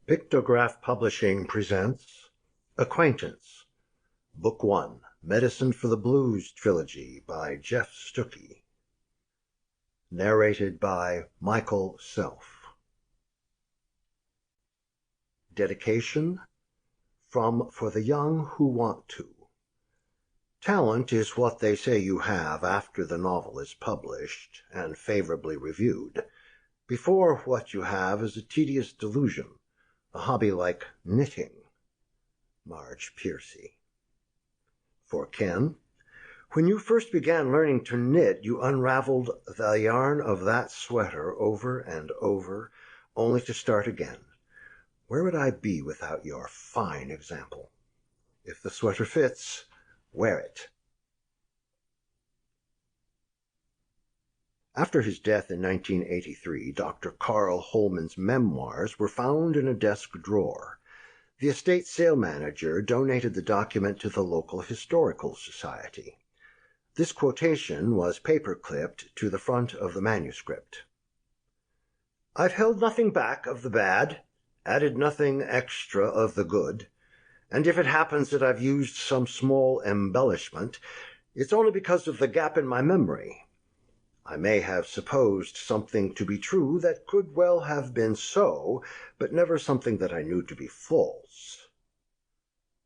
Pictograph Publishing presents Acquaintance, Book 1, Medicine for the Blues Trilogy by Stookey. Narrated by Michael Self. Dedication from For the Young Who Want to. Talent is what they say you have after the novel is published and favorably reviewed. Before, what you have is a tedious delusion, a hobby like knitting. Marge Piercy. For Ken, when you first began learning to knit, you unraveled the yarn of that sweater over and over, only to start again. Where would I be without your fine example? If the sweater fits, wear it. After his death in 1983, Dr. Carl Holman's memoirs were found in a desk drawer. The estate sale manager donated the document to the local historical society. This quotation was paper-clipped to the front of the manuscript. "I've held nothing back of the bad, added nothing extra of the good, and if it happens that I've used some small embellishment, it's only because of the gap in my memory. I may have supposed something to be true that could well have been so, but never something that I knew to be false."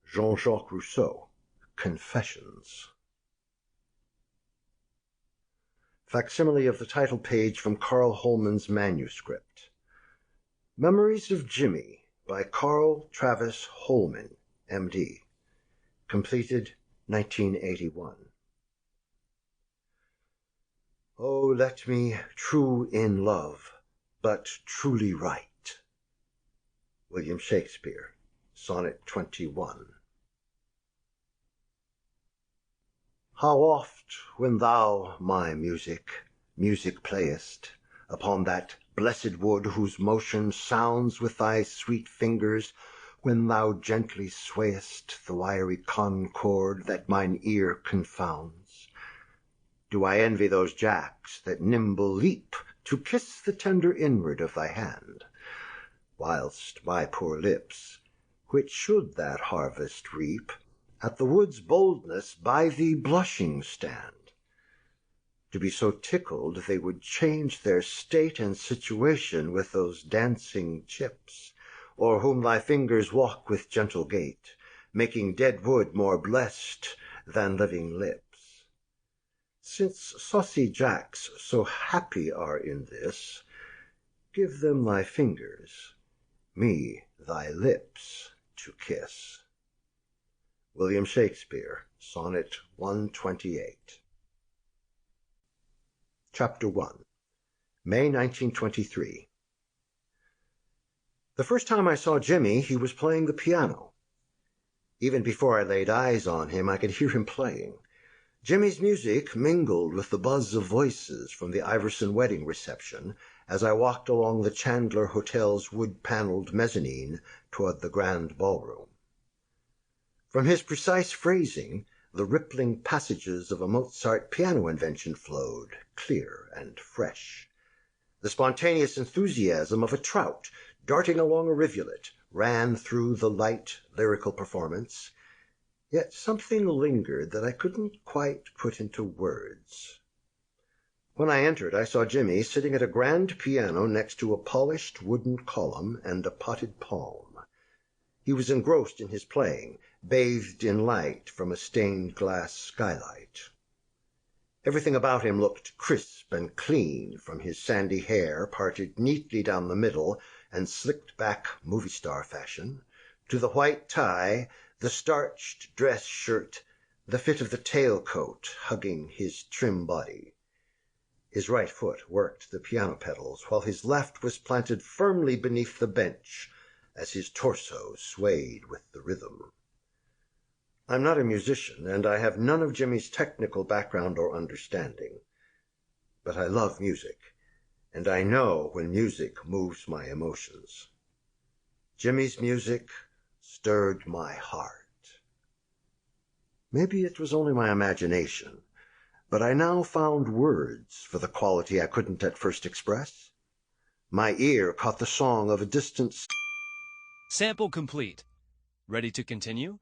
Jean-Jacques Rousseau, Confessions. Facsimile of the title page from Carl Holman's manuscript. Memories of Jimmy by Carl Travis Holman, M.D. Completed 1981. Oh, let me true in love, but truly right. William Shakespeare, Sonnet 21. How oft, when thou, my music playest, upon that blessed wood whose motion sounds with thy sweet fingers, when thou gently swayest the wiry concord that mine ear confounds, do I envy those jacks that nimble leap to kiss the tender inward of thy hand, whilst my poor lips, which should that harvest reap, at the wood's boldness by thee blushing stand, to be so tickled they would change their state and situation with those dancing chips, o'er whom thy fingers walk with gentle gait, making dead wood more blessed than living lips. Since saucy jacks so happy are in this, give them thy fingers, me thy lips to kiss. William Shakespeare, Sonnet 128. Chapter 1. May 1923. The first time I saw Jimmy, he was playing the piano. Even before I laid eyes on him, I could hear him playing. Jimmy's music mingled with the buzz of voices from the Iverson wedding reception as I walked along the Chandler Hotel's wood-paneled mezzanine toward the grand ballroom. From his precise phrasing, the rippling passages of a Mozart piano invention flowed, clear and fresh. The spontaneous enthusiasm of a trout darting along a rivulet ran through the light, lyrical performance, yet something lingered that I couldn't quite put into words. When I entered, I saw Jimmy sitting at a grand piano next to a polished wooden column and a potted palm. He was engrossed in his playing, bathed in light from a stained glass skylight. Everything about him looked crisp and clean, from his sandy hair parted neatly down the middle and slicked back movie star fashion, to the white tie, the starched dress shirt, the fit of the tailcoat hugging his trim body. His right foot worked the piano pedals, while his left was planted firmly beneath the bench as his torso swayed with the rhythm. I'm not a musician, and I have none of Jimmy's technical background or understanding. But I love music, and I know when music moves my emotions. Jimmy's music stirred my heart. Maybe it was only my imagination, but I now found words for the quality I couldn't at first express. My ear caught the song of a distant Sample complete. Ready to continue?